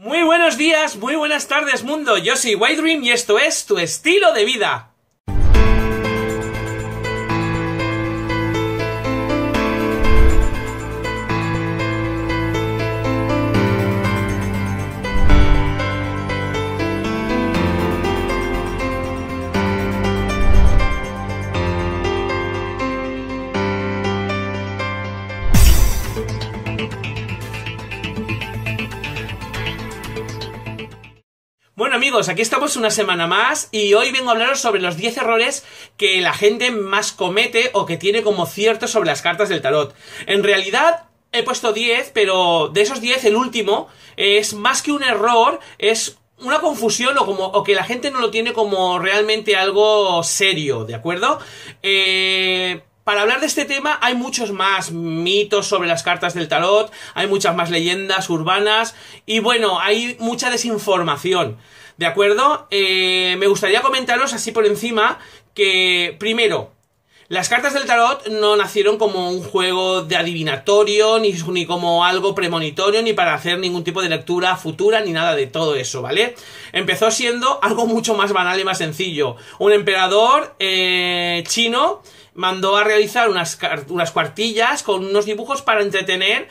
Muy buenos días, muy buenas tardes mundo, yo soy White Dream y esto es Tu Estilo de Vida. Bueno amigos, aquí estamos una semana más y hoy vengo a hablaros sobre los 10 errores que la gente más comete o que tiene como cierto sobre las cartas del tarot. En realidad he puesto 10, pero de esos 10 el último es más que un error, es una confusión o que la gente no lo tiene como realmente algo serio, ¿de acuerdo? Para hablar de este tema hay muchos más mitos sobre las cartas del tarot, hay muchas más leyendas urbanas y bueno, hay mucha desinformación, ¿de acuerdo? Me gustaría comentaros así por encima que, primero, las cartas del tarot no nacieron como un juego de adivinatorio, ni como algo premonitorio, ni para hacer ningún tipo de lectura futura, ni nada de todo eso, ¿vale? Empezó siendo algo mucho más banal y más sencillo. Un emperador chino mandó a realizar unas cuartillas con unos dibujos para entretener,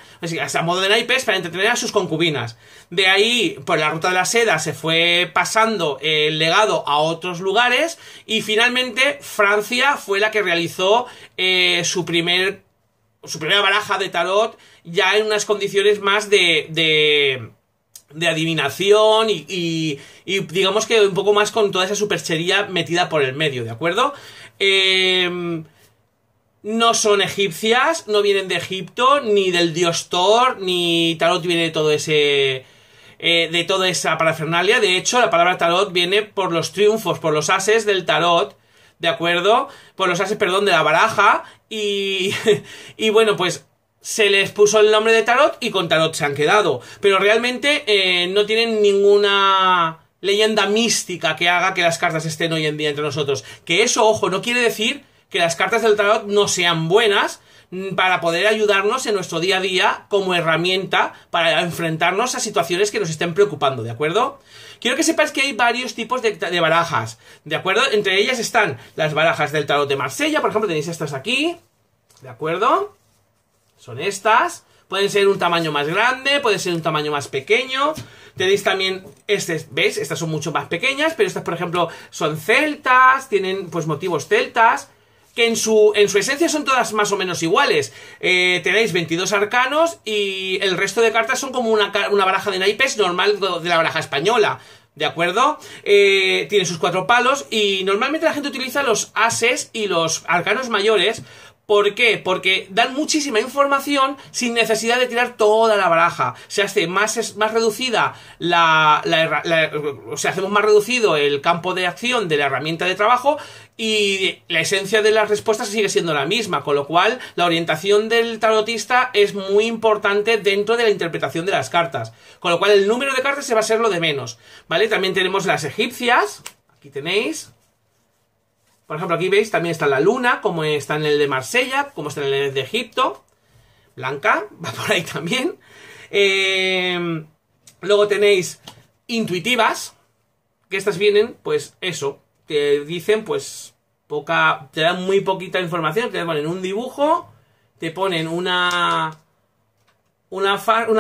a modo de naipes, para entretener a sus concubinas. De ahí, por la ruta de la seda, se fue pasando el legado a otros lugares y finalmente Francia fue la que realizó su primera baraja de tarot ya en unas condiciones más de adivinación y digamos que un poco más con toda esa superchería metida por el medio, ¿de acuerdo? No son egipcias, no vienen de Egipto, ni del dios Thor, ni tarot viene de todo ese... de toda esa parafernalia. De hecho, la palabra tarot viene por los triunfos, por los ases del tarot, ¿de acuerdo? Por los ases, perdón, de la baraja, y bueno, pues se les puso el nombre de tarot y con tarot se han quedado. Pero realmente no tienen ninguna leyenda mística que haga que las cartas estén hoy en día entre nosotros. Que eso, ojo, no quiere decir que las cartas del tarot no sean buenas para poder ayudarnos en nuestro día a día como herramienta para enfrentarnos a situaciones que nos estén preocupando, ¿de acuerdo? Quiero que sepáis que hay varios tipos de barajas, ¿de acuerdo? Entre ellas están las barajas del tarot de Marsella, por ejemplo, tenéis estas aquí, ¿de acuerdo? Son estas. Pueden ser un tamaño más grande, puede ser un tamaño más pequeño. Tenéis también ¿veis? Estas son mucho más pequeñas, pero estas, por ejemplo, son celtas, tienen pues motivos celtas, que en su esencia son todas más o menos iguales. Tenéis 22 arcanos y el resto de cartas son como una baraja de naipes normal de la baraja española, ¿de acuerdo? Tiene sus 4 palos y normalmente la gente utiliza los ases y los arcanos mayores. ¿Por qué? Porque dan muchísima información sin necesidad de tirar toda la baraja. Se hace más reducida o sea, hacemos más reducido el campo de acción de la herramienta de trabajo y la esencia de las respuestas sigue siendo la misma, con lo cual la orientación del tarotista es muy importante dentro de la interpretación de las cartas. Con lo cual el número de cartas se va a ser lo de menos, ¿vale? También tenemos las egipcias, aquí tenéis. Por ejemplo, aquí veis, también está la luna, como está en el de Marsella, como está en el de Egipto. Blanca, va por ahí también. Luego tenéis intuitivas, que estas vienen, pues eso, te dicen, pues, te dan muy poquita información, te ponen un dibujo, te ponen una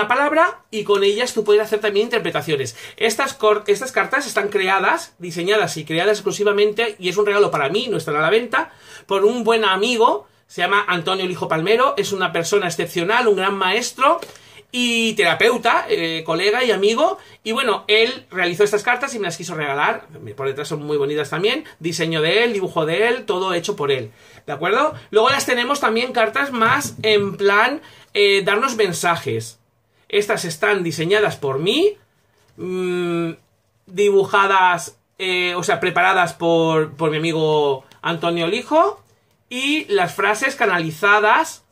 palabra y con ellas tú puedes hacer también interpretaciones. Estas cartas están diseñadas y creadas exclusivamente, y es un regalo para mí, no están a la venta, por un buen amigo, se llama Antonio Lijo Palmero, es una persona excepcional, un gran maestro y terapeuta, colega y amigo, y bueno, él realizó estas cartas y me las quiso regalar, por detrás son muy bonitas también, diseño de él, dibujo de él, todo hecho por él, ¿de acuerdo? Luego las tenemos también cartas más en plan darnos mensajes. Estas están diseñadas por mí, dibujadas, o sea, preparadas por mi amigo Antonio Lijo, y las frases canalizadas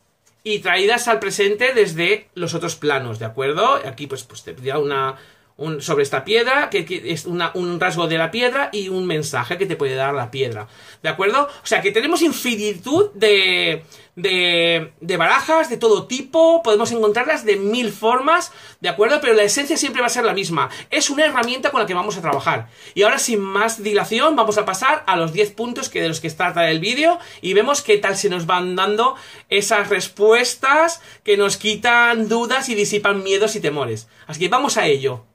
y traídas al presente desde los otros planos, ¿de acuerdo? Aquí pues te da sobre esta piedra, que es un rasgo de la piedra y un mensaje que te puede dar la piedra, ¿de acuerdo? O sea que tenemos infinitud de barajas de todo tipo, podemos encontrarlas de 1000 formas, ¿de acuerdo? Pero la esencia siempre va a ser la misma, es una herramienta con la que vamos a trabajar. Y ahora, sin más dilación, vamos a pasar a los 10 puntos de los que trata el vídeo y vemos qué tal se nos van dando esas respuestas que nos quitan dudas y disipan miedos y temores. Así que vamos a ello.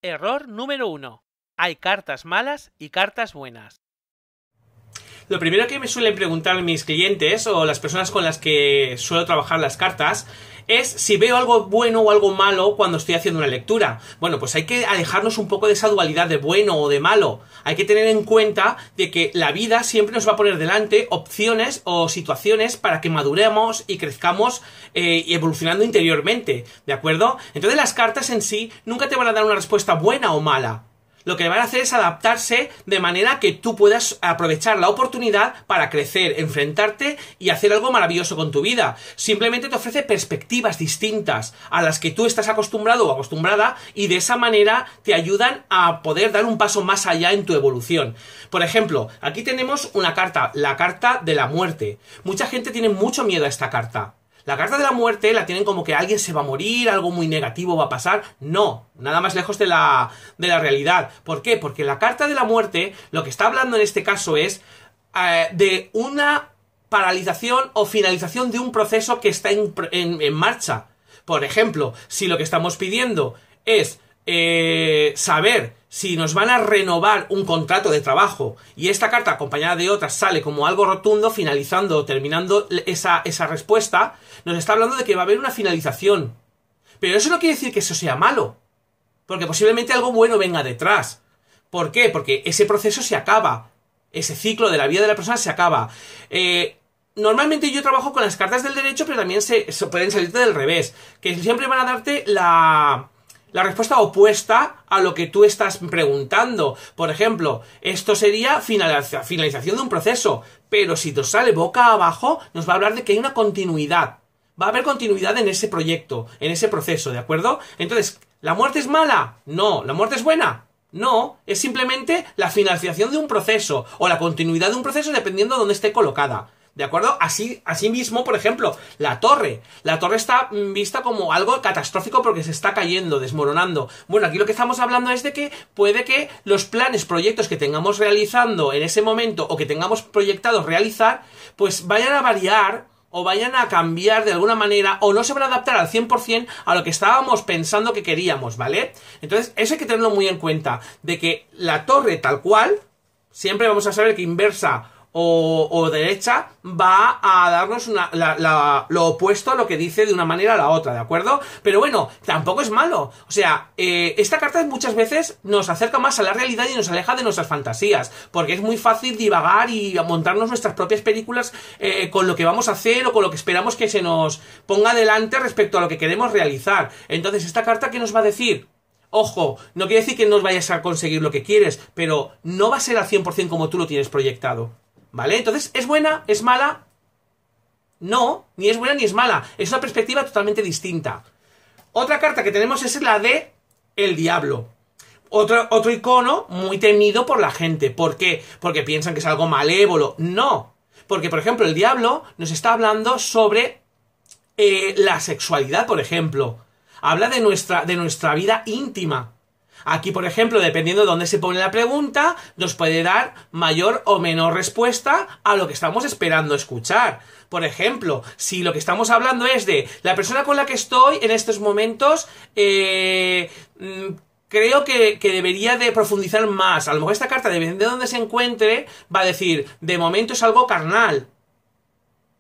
Error número 1. Hay cartas malas y cartas buenas. Lo primero que me suelen preguntar mis clientes o las personas con las que suelo trabajar las cartas es si veo algo bueno o algo malo cuando estoy haciendo una lectura. Bueno, pues hay que alejarnos un poco de esa dualidad de bueno o de malo. Hay que tener en cuenta de que la vida siempre nos va a poner delante opciones o situaciones para que maduremos y crezcamos y evolucionando interiormente, ¿de acuerdo? Entonces las cartas en sí nunca te van a dar una respuesta buena o mala. Lo que van a hacer es adaptarse de manera que tú puedas aprovechar la oportunidad para crecer, enfrentarte y hacer algo maravilloso con tu vida. Simplemente te ofrece perspectivas distintas a las que tú estás acostumbrado o acostumbrada y de esa manera te ayudan a poder dar un paso más allá en tu evolución. Por ejemplo, aquí tenemos una carta, la carta de la muerte. Mucha gente tiene mucho miedo a esta carta. La carta de la muerte la tienen como que alguien se va a morir, algo muy negativo va a pasar. No, nada más lejos de la realidad. ¿Por qué? Porque la carta de la muerte lo que está hablando en este caso es de una paralización o finalización de un proceso que está en marcha. Por ejemplo, si lo que estamos pidiendo es saber si nos van a renovar un contrato de trabajo y esta carta acompañada de otras sale como algo rotundo, finalizando o terminando esa respuesta, nos está hablando de que va a haber una finalización. Pero eso no quiere decir que eso sea malo, porque posiblemente algo bueno venga detrás. ¿Por qué? Porque ese proceso se acaba, ese ciclo de la vida de la persona se acaba. Normalmente yo trabajo con las cartas del derecho, pero también se pueden salirte del revés, que siempre van a darte la respuesta opuesta a lo que tú estás preguntando. Por ejemplo, esto sería finalización de un proceso, pero si nos sale boca abajo, nos va a hablar de que hay una continuidad. Va a haber continuidad en ese proyecto, en ese proceso, ¿de acuerdo? Entonces, ¿la muerte es mala? No. ¿La muerte es buena? No. Es simplemente la finalización de un proceso o la continuidad de un proceso dependiendo de dónde esté colocada. ¿De acuerdo? Así mismo, por ejemplo, la torre. La torre está vista como algo catastrófico porque se está cayendo, desmoronando. Bueno, aquí lo que estamos hablando es de que puede que los planes, proyectos que tengamos realizando en ese momento o que tengamos proyectados realizar, pues vayan a variar o vayan a cambiar de alguna manera o no se van a adaptar al 100% a lo que estábamos pensando que queríamos, ¿vale? Entonces, eso hay que tenerlo muy en cuenta, de que la torre tal cual, siempre vamos a saber que inversa o derecha va a darnos lo opuesto a lo que dice de una manera a la otra, ¿de acuerdo? Pero bueno, tampoco es malo. O sea, esta carta muchas veces nos acerca más a la realidad y nos aleja de nuestras fantasías, porque es muy fácil divagar y montarnos nuestras propias películas con lo que vamos a hacer o con lo que esperamos que se nos ponga delante respecto a lo que queremos realizar. Entonces, ¿esta carta qué nos va a decir? Ojo, no quiere decir que no vayas a conseguir lo que quieres, pero no va a ser al 100% como tú lo tienes proyectado. ¿Vale? Entonces, ¿es buena? ¿Es mala? No, ni es buena ni es mala. Es una perspectiva totalmente distinta. Otra carta que tenemos es la de el diablo. Otro icono muy temido por la gente. ¿Por qué? Porque piensan que es algo malévolo. No. Porque, por ejemplo, el diablo nos está hablando sobre la sexualidad, por ejemplo. Habla de nuestra vida íntima. Aquí, por ejemplo, dependiendo de dónde se pone la pregunta, nos puede dar mayor o menor respuesta a lo que estamos esperando escuchar. Por ejemplo, si lo que estamos hablando es de la persona con la que estoy en estos momentos, creo que debería de profundizar más. A lo mejor esta carta, dependiendo de dónde se encuentre, va a decir, de momento es algo carnal.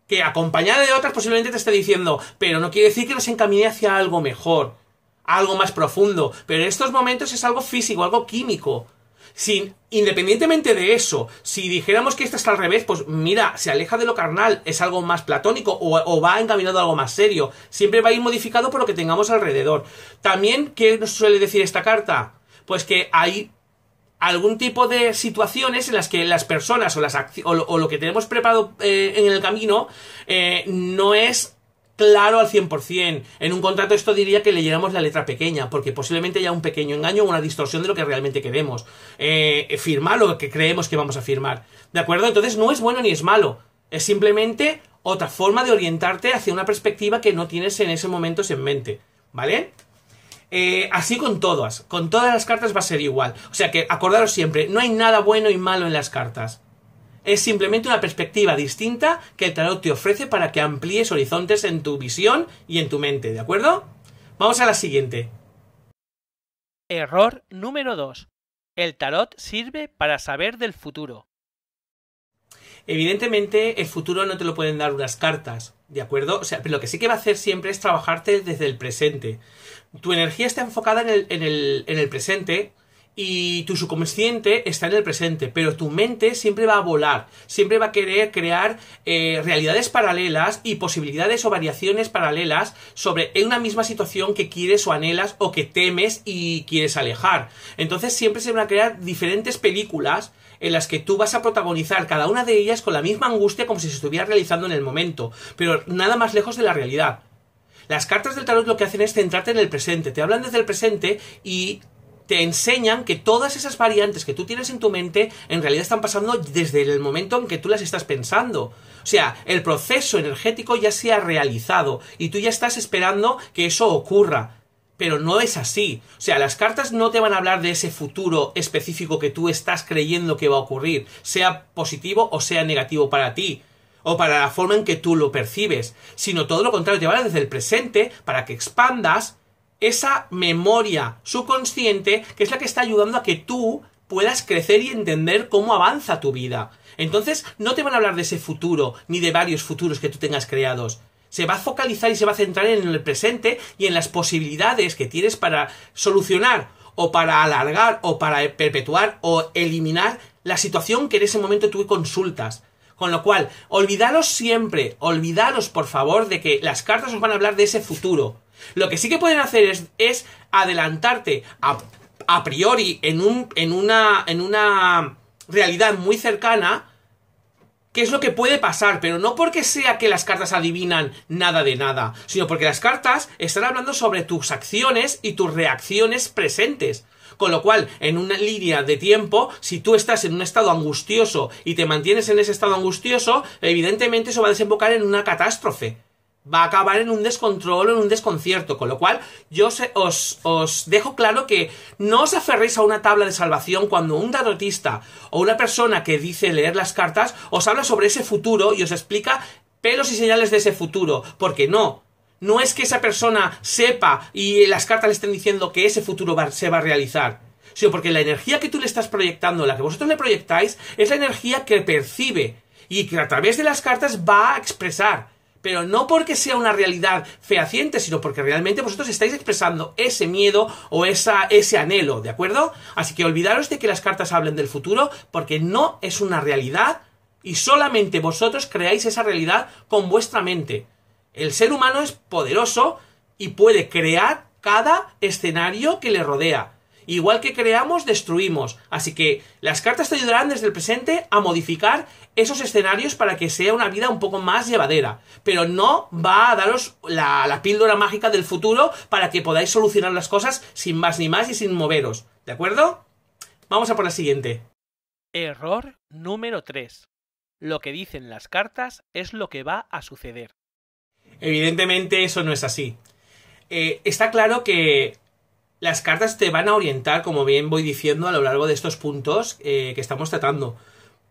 Que acompañada de otras posiblemente te esté diciendo, pero no quiere decir que nos encamine hacia algo mejor. Algo más profundo, pero en estos momentos es algo físico, algo químico. Independientemente de eso, si dijéramos que esto está al revés, pues mira, se aleja de lo carnal, es algo más platónico o va encaminado a algo más serio. Siempre va a ir modificado por lo que tengamos alrededor. También, ¿qué nos suele decir esta carta? Pues que hay algún tipo de situaciones en las que las personas o lo que tenemos preparado en el camino no es claro al 100%. En un contrato esto diría que leyéramos la letra pequeña, porque posiblemente haya un pequeño engaño o una distorsión de lo que realmente queremos. Firmar lo que creemos que vamos a firmar. ¿De acuerdo? Entonces no es bueno ni es malo. Es simplemente otra forma de orientarte hacia una perspectiva que no tienes en ese momento en mente. ¿Vale? Así con todas las cartas va a ser igual. O sea que acordaros siempre, no hay nada bueno y malo en las cartas. Es simplemente una perspectiva distinta que el tarot te ofrece para que amplíes horizontes en tu visión y en tu mente, ¿de acuerdo? Vamos a la siguiente. Error número 2. El tarot sirve para saber del futuro. Evidentemente, el futuro no te lo pueden dar unas cartas, ¿de acuerdo? O sea, lo que sí que va a hacer siempre es trabajarte desde el presente. Tu energía está enfocada en el presente y tu subconsciente está en el presente, pero tu mente siempre va a volar, siempre va a querer crear realidades paralelas y posibilidades o variaciones paralelas sobre una misma situación que quieres o anhelas o que temes y quieres alejar. Entonces siempre se van a crear diferentes películas en las que tú vas a protagonizar cada una de ellas con la misma angustia como si se estuviera realizando en el momento, pero nada más lejos de la realidad. Las cartas del tarot lo que hacen es centrarte en el presente, te hablan desde el presente y te enseñan que todas esas variantes que tú tienes en tu mente en realidad están pasando desde el momento en que tú las estás pensando. O sea, el proceso energético ya se ha realizado y tú ya estás esperando que eso ocurra. Pero no es así. O sea, las cartas no te van a hablar de ese futuro específico que tú estás creyendo que va a ocurrir, sea positivo o sea negativo para ti, o para la forma en que tú lo percibes, sino todo lo contrario, te habla desde el presente para que expandas esa memoria subconsciente que es la que está ayudando a que tú puedas crecer y entender cómo avanza tu vida. Entonces, no te van a hablar de ese futuro, ni de varios futuros que tú tengas creados. Se va a focalizar y se va a centrar en el presente y en las posibilidades que tienes para solucionar o para alargar o para perpetuar o eliminar la situación que en ese momento tú consultas. Con lo cual, olvidaros siempre, olvidaros por favor de que las cartas os van a hablar de ese futuro. Lo que sí que pueden hacer es adelantarte a priori en una realidad muy cercana qué es lo que puede pasar, pero no porque sea que las cartas adivinan nada de nada, sino porque las cartas están hablando sobre tus acciones y tus reacciones presentes. Con lo cual, en una línea de tiempo, si tú estás en un estado angustioso y te mantienes en ese estado angustioso, evidentemente eso va a desembocar en una catástrofe. Va a acabar en un descontrol o en un desconcierto, con lo cual yo os dejo claro que no os aferréis a una tabla de salvación cuando un tarotista o una persona que dice leer las cartas os habla sobre ese futuro y os explica pelos y señales de ese futuro, porque no es que esa persona sepa y las cartas le estén diciendo que ese futuro se va a realizar, sino porque la energía que tú le estás proyectando, la que vosotros le proyectáis, es la energía que percibe y que a través de las cartas va a expresar. Pero no porque sea una realidad fehaciente, sino porque realmente vosotros estáis expresando ese miedo o ese anhelo, ¿de acuerdo? Así que olvidaros de que las cartas hablen del futuro, porque no es una realidad y solamente vosotros creáis esa realidad con vuestra mente. El ser humano es poderoso y puede crear cada escenario que le rodea. Igual que creamos, destruimos. Así que las cartas te ayudarán desde el presente a modificar esos escenarios para que sea una vida un poco más llevadera. Pero no va a daros la píldora mágica del futuro para que podáis solucionar las cosas sin más ni más y sin moveros. ¿De acuerdo? Vamos a por la siguiente. Error número 3. Lo que dicen las cartas es lo que va a suceder. Evidentemente eso no es así. Está claro que las cartas te van a orientar, como bien voy diciendo, a lo largo de estos puntos que estamos tratando.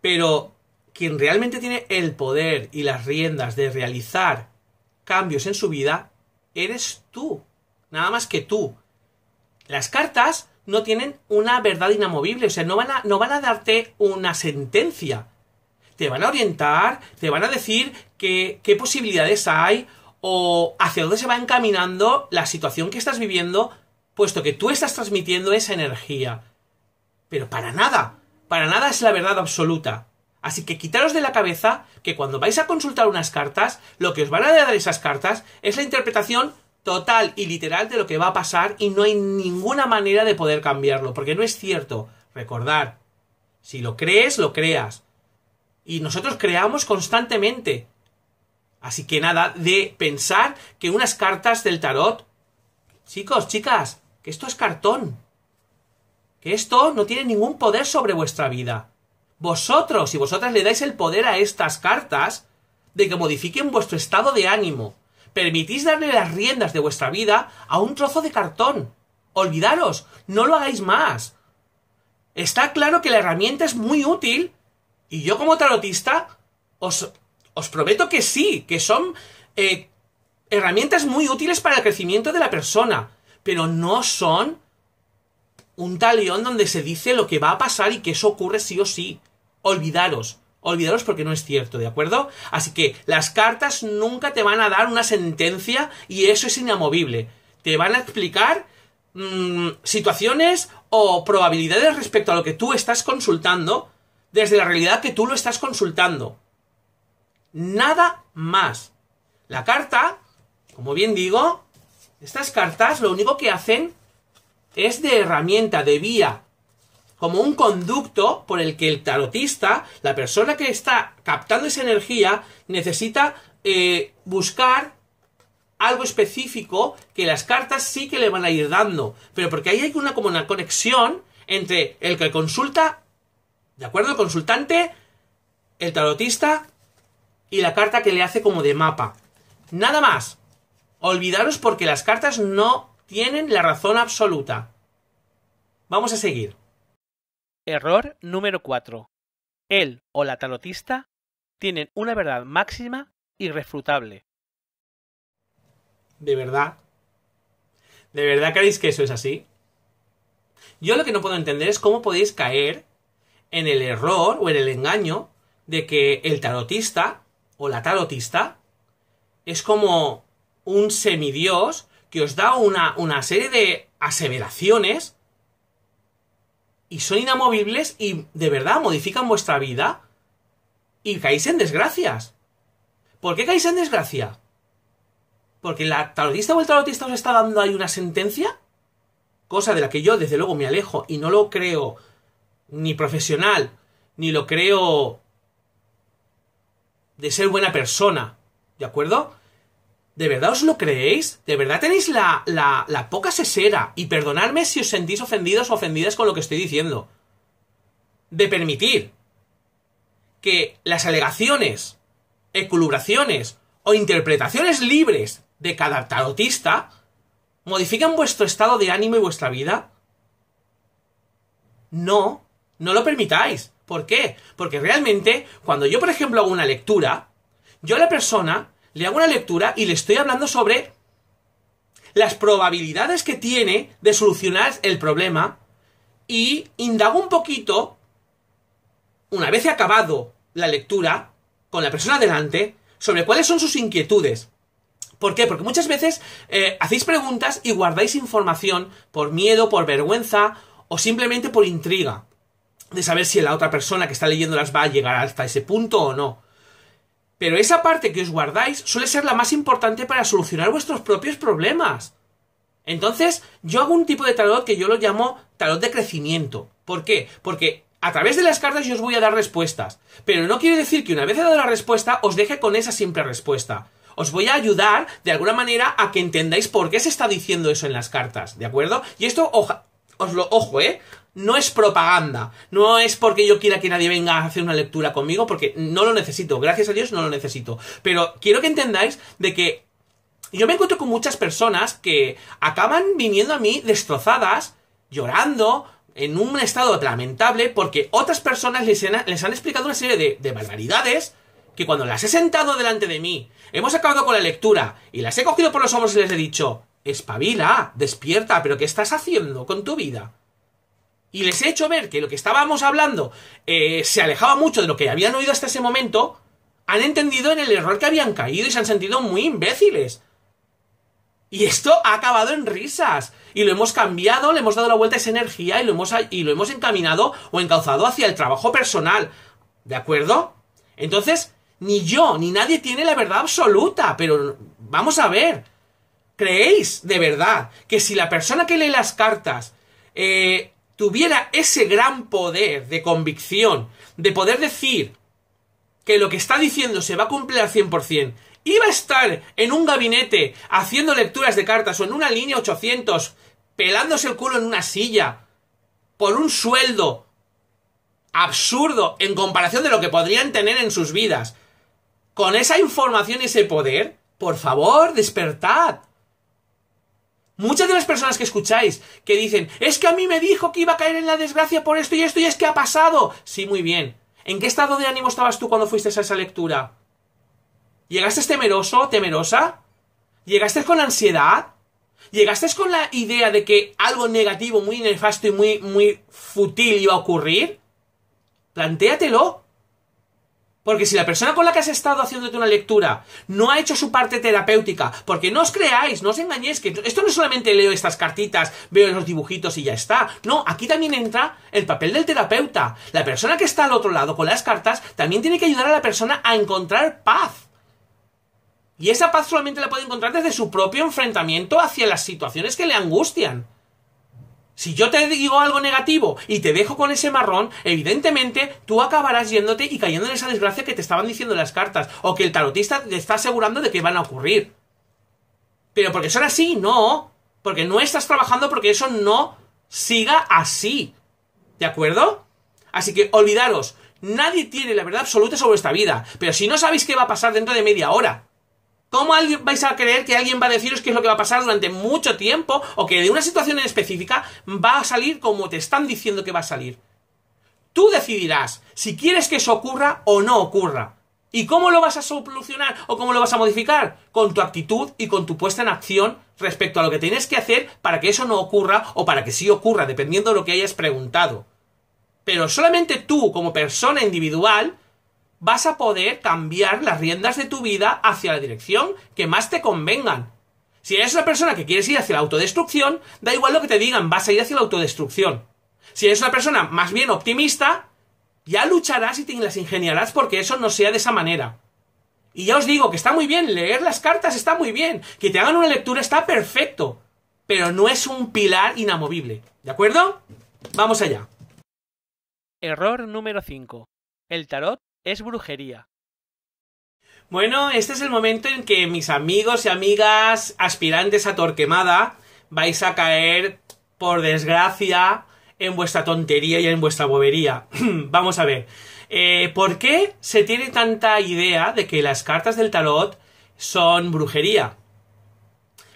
Pero quien realmente tiene el poder y las riendas de realizar cambios en su vida, eres tú. Nada más que tú. Las cartas no tienen una verdad inamovible, o sea, no van a darte una sentencia. Te van a orientar, te van a decir qué posibilidades hay o hacia dónde se va encaminando la situación que estás viviendo, puesto que tú estás transmitiendo esa energía. Pero para nada es la verdad absoluta. Así que quitaros de la cabeza que cuando vais a consultar unas cartas, lo que os van a dar esas cartas es la interpretación total y literal de lo que va a pasar y no hay ninguna manera de poder cambiarlo, porque no es cierto. Recordad, si lo crees, lo creas. Y nosotros creamos constantemente. Así que nada de pensar que unas cartas del tarot... Chicos, chicas, que esto es cartón. Que esto no tiene ningún poder sobre vuestra vida. Vosotros y vosotras le dais el poder a estas cartas de que modifiquen vuestro estado de ánimo. Permitís darle las riendas de vuestra vida a un trozo de cartón. Olvidaros, no lo hagáis más. Está claro que la herramienta es muy útil y yo como tarotista os prometo que sí, que son herramientas muy útiles para el crecimiento de la persona, pero no son un talión donde se dice lo que va a pasar y que eso ocurre sí o sí. Olvidaros porque no es cierto, ¿de acuerdo? Así que las cartas nunca te van a dar una sentencia y eso es inamovible. Te van a explicar situaciones o probabilidades respecto a lo que tú estás consultando desde la realidad que tú lo estás consultando. Nada más. La carta, como bien digo, estas cartas lo único que hacen es de herramienta, de vía, como un conducto por el que el tarotista, la persona que está captando esa energía, necesita buscar algo específico que las cartas sí que le van a ir dando. Pero porque ahí hay como una conexión entre el que consulta, ¿de acuerdo? El consultante, el tarotista y la carta que le hace como de mapa. Nada más. Olvidaros porque las cartas no tienen la razón absoluta. Vamos a seguir. Error número 4. Él o la tarotista tienen una verdad máxima irrefutable. ¿De verdad? ¿De verdad creéis que eso es así? Yo lo que no puedo entender es cómo podéis caer en el error o en el engaño de que el tarotista o la tarotista es como un semidios que os da una serie de aseveraciones y son inamovibles y de verdad modifican vuestra vida y caéis en desgracias. ¿Por qué caéis en desgracia? ¿Porque la tarotista o el tarotista os está dando ahí una sentencia? Cosa de la que yo desde luego me alejo y no lo creo ni profesional, ni lo creo de ser buena persona, ¿de acuerdo? ¿De verdad os lo creéis? ¿De verdad tenéis la poca sesera? Y perdonadme si os sentís ofendidos o ofendidas con lo que estoy diciendo. De permitir que las alegaciones, elucubraciones o interpretaciones libres de cada tarotista modifiquen vuestro estado de ánimo y vuestra vida. No lo permitáis. ¿Por qué? Porque realmente, cuando yo, por ejemplo, hago una lectura, yo a la persona le hago una lectura y le estoy hablando sobre las probabilidades que tiene de solucionar el problema y indago un poquito, una vez he acabado la lectura, con la persona delante, sobre cuáles son sus inquietudes. ¿Por qué? Porque muchas veces hacéis preguntas y guardáis información por miedo, por vergüenza o simplemente por intriga de saber si la otra persona que está leyéndolas va a llegar hasta ese punto o no. Pero esa parte que os guardáis suele ser la más importante para solucionar vuestros propios problemas. Entonces, yo hago un tipo de tarot que yo lo llamo tarot de crecimiento. ¿Por qué? Porque a través de las cartas yo os voy a dar respuestas. Pero no quiere decir que una vez he dado la respuesta os deje con esa simple respuesta. Os voy a ayudar de alguna manera a que entendáis por qué se está diciendo eso en las cartas, ¿de acuerdo? Y esto, ojo, no es propaganda, no es porque yo quiera que nadie venga a hacer una lectura conmigo, porque no lo necesito, gracias a Dios no lo necesito. Pero quiero que entendáis de que yo me encuentro con muchas personas que acaban viniendo a mí destrozadas, llorando, en un estado lamentable, porque otras personas les han explicado una serie de barbaridades que cuando las he sentado delante de mí, hemos acabado con la lectura y las he cogido por los hombros y les he dicho: espabila, despierta, pero ¿qué estás haciendo con tu vida? Y les he hecho ver que lo que estábamos hablando se alejaba mucho de lo que habían oído hasta ese momento. Han entendido en el error que habían caído y se han sentido muy imbéciles. Y esto ha acabado en risas. Y lo hemos cambiado, le hemos dado la vuelta a esa energía y lo hemos encaminado o encauzado hacia el trabajo personal. ¿De acuerdo? Entonces, ni yo ni nadie tiene la verdad absoluta. Pero vamos a ver. ¿Creéis de verdad que si la persona que lee las cartas tuviera ese gran poder de convicción, de poder decir que lo que está diciendo se va a cumplir al 100% iba a estar en un gabinete haciendo lecturas de cartas o en una línea 800 pelándose el culo en una silla por un sueldo absurdo en comparación de lo que podrían tener en sus vidas, con esa información y ese poder, por favor, despertad. Muchas de las personas que escucháis que dicen, es que a mí me dijo que iba a caer en la desgracia por esto y es que ha pasado. Sí, muy bien. ¿En qué estado de ánimo estabas tú cuando fuiste a esa lectura? ¿Llegaste temeroso, temerosa? ¿Llegaste con ansiedad? ¿Llegaste con la idea de que algo negativo, muy nefasto y muy fútil iba a ocurrir? Plantéatelo. Porque si la persona con la que has estado haciéndote una lectura no ha hecho su parte terapéutica, porque no os creáis, no os engañéis, que esto no es solamente leo estas cartitas, veo los dibujitos y ya está. No, aquí también entra el papel del terapeuta. La persona que está al otro lado con las cartas también tiene que ayudar a la persona a encontrar paz. Y esa paz solamente la puede encontrar desde su propio enfrentamiento hacia las situaciones que le angustian. Si yo te digo algo negativo y te dejo con ese marrón, evidentemente tú acabarás yéndote y cayendo en esa desgracia que te estaban diciendo las cartas, o que el tarotista te está asegurando de que van a ocurrir. Pero porque son así, no. Porque no estás trabajando porque eso no siga así. ¿De acuerdo? Así que olvidaros, nadie tiene la verdad absoluta sobre esta vida, pero si no sabéis qué va a pasar dentro de media hora, ¿cómo vais a creer que alguien va a deciros qué es lo que va a pasar durante mucho tiempo o que de una situación en específica va a salir como te están diciendo que va a salir? Tú decidirás si quieres que eso ocurra o no ocurra. ¿Y cómo lo vas a solucionar o cómo lo vas a modificar? Con tu actitud y con tu puesta en acción respecto a lo que tienes que hacer para que eso no ocurra o para que sí ocurra, dependiendo de lo que hayas preguntado. Pero solamente tú, como persona individual, vas a poder cambiar las riendas de tu vida hacia la dirección que más te convengan. Si eres una persona que quieres ir hacia la autodestrucción, da igual lo que te digan, vas a ir hacia la autodestrucción. Si eres una persona más bien optimista, ya lucharás y te las ingeniarás porque eso no sea de esa manera. Y ya os digo que está muy bien, leer las cartas está muy bien, que te hagan una lectura está perfecto, pero no es un pilar inamovible. ¿De acuerdo? Vamos allá. Error número 5. El tarot es brujería. Bueno, este es el momento en que mis amigos y amigas aspirantes a Torquemada vais a caer, por desgracia, en vuestra tontería y en vuestra bobería. Vamos a ver. ¿Por qué se tiene tanta idea de que las cartas del tarot son brujería?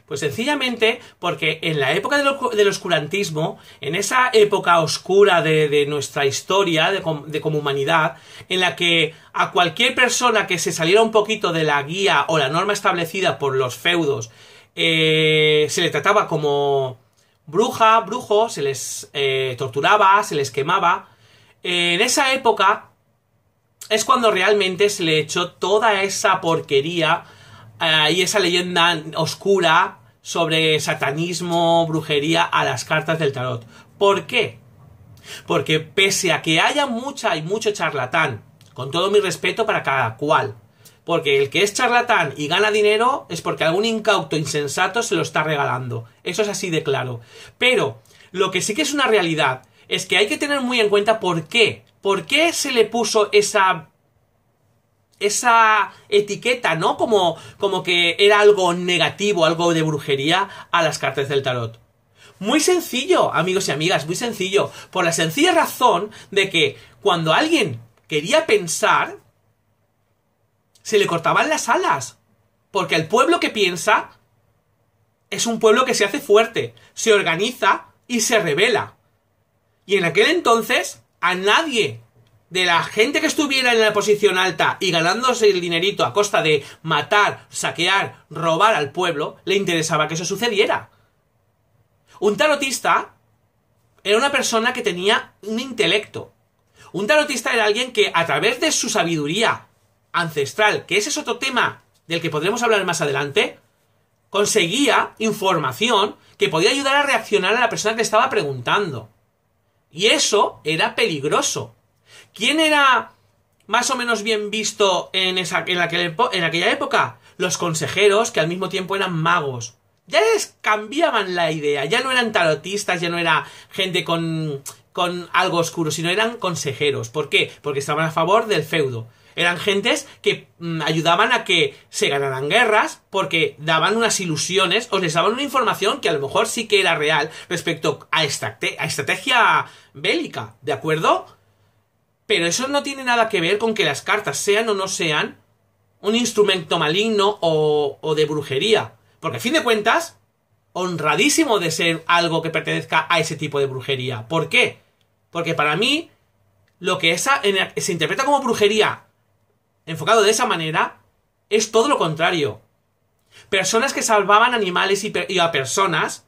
Pues sencillamente porque en la época del oscurantismo, en esa época oscura de nuestra historia, de como humanidad, en la que a cualquier persona que se saliera un poquito de la guía o la norma establecida por los feudos, se le trataba como bruja, brujo, se les torturaba, se les quemaba. En esa época es cuando realmente se le echó toda esa porquería y esa leyenda oscura sobre satanismo, brujería a las cartas del tarot. ¿Por qué? Porque pese a que haya mucho charlatán, con todo mi respeto para cada cual, porque el que es charlatán y gana dinero es porque algún incauto insensato se lo está regalando. Eso es así de claro. Pero lo que sí que es una realidad es que hay que tener muy en cuenta por qué. ¿Por qué se le puso esa etiqueta, ¿no? Como que era algo negativo, algo de brujería a las cartas del tarot. Muy sencillo, amigos y amigas, muy sencillo. Por la sencilla razón de que cuando alguien quería pensar, se le cortaban las alas. Porque el pueblo que piensa es un pueblo que se hace fuerte, se organiza y se rebela. Y en aquel entonces, a nadie de la gente que estuviera en la posición alta y ganándose el dinerito a costa de matar, saquear, robar al pueblo, le interesaba que eso sucediera. Un tarotista era una persona que tenía un intelecto. Un tarotista era alguien que, a través de su sabiduría ancestral, que ese es otro tema del que podremos hablar más adelante, conseguía información que podía ayudar a reaccionar a la persona que estaba preguntando. Y eso era peligroso. ¿Quién era más o menos bien visto en aquella época? Los consejeros, que al mismo tiempo eran magos. Ya les cambiaban la idea, ya no eran tarotistas, ya no era gente con algo oscuro, sino eran consejeros. ¿Por qué? Porque estaban a favor del feudo. Eran gentes que ayudaban a que se ganaran guerras porque daban unas ilusiones o les daban una información que a lo mejor sí que era real respecto a estrategia bélica, ¿de acuerdo? Pero eso no tiene nada que ver con que las cartas sean o no sean un instrumento maligno o de brujería. Porque a fin de cuentas, honradísimo de ser algo que pertenezca a ese tipo de brujería. ¿Por qué? Porque para mí, lo que se interpreta como brujería enfocado de esa manera es todo lo contrario. Personas que salvaban animales y a personas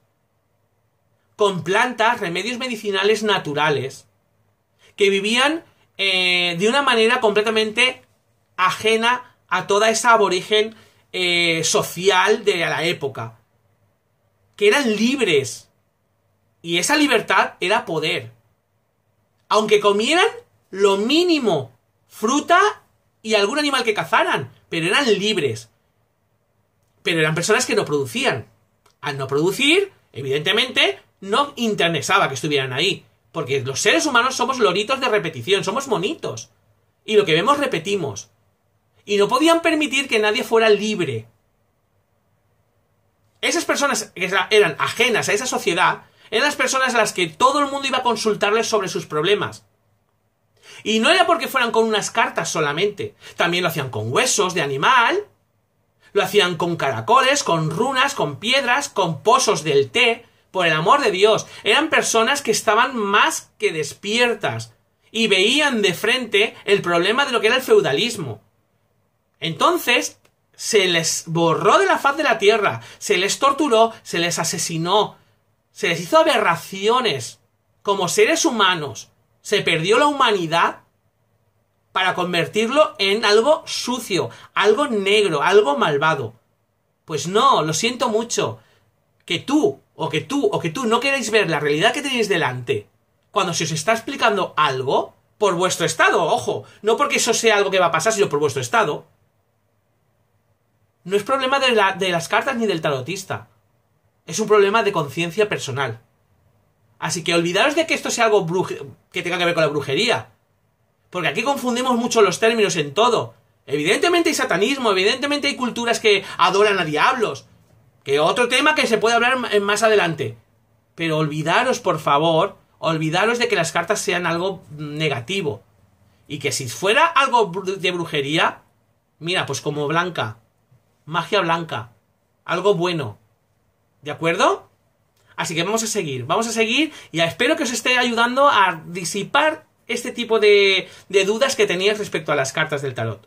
con plantas, remedios medicinales naturales, que vivían de una manera completamente ajena a toda esa aborigen social de la época, que eran libres, y esa libertad era poder, aunque comieran lo mínimo, fruta y algún animal que cazaran, pero eran libres. Pero eran personas que no producían. Al no producir, evidentemente, no interesaba que estuvieran ahí, porque los seres humanos somos loritos de repetición, somos monitos, y lo que vemos repetimos. Y no podían permitir que nadie fuera libre. Esas personas que eran ajenas a esa sociedad eran las personas a las que todo el mundo iba a consultarles sobre sus problemas. Y no era porque fueran con unas cartas solamente. También lo hacían con huesos de animal, lo hacían con caracoles, con runas, con piedras, con pozos del té. Por el amor de Dios, eran personas que estaban más que despiertas y veían de frente el problema de lo que era el feudalismo. Entonces, se les borró de la faz de la tierra, se les torturó, se les asesinó, se les hizo aberraciones como seres humanos, se perdió la humanidad para convertirlo en algo sucio, algo negro, algo malvado. Pues no, lo siento mucho, que tú no queréis ver la realidad que tenéis delante cuando se os está explicando algo por vuestro estado, ojo, no porque eso sea algo que va a pasar, sino por vuestro estado. No es problema de las cartas ni del tarotista. Es un problema de conciencia personal. Así que olvidaros de que esto sea algo que tenga que ver con la brujería. Porque aquí confundimos mucho los términos en todo. Evidentemente hay satanismo, evidentemente hay culturas que adoran a diablos. Que otro tema que se puede hablar más adelante. Pero olvidaros, por favor, olvidaros de que las cartas sean algo negativo. Y que si fuera algo de brujería, mira, pues como Blanca. Magia blanca. Algo bueno. ¿De acuerdo? Así que vamos a seguir y espero que os esté ayudando a disipar este tipo de dudas que teníais respecto a las cartas del tarot.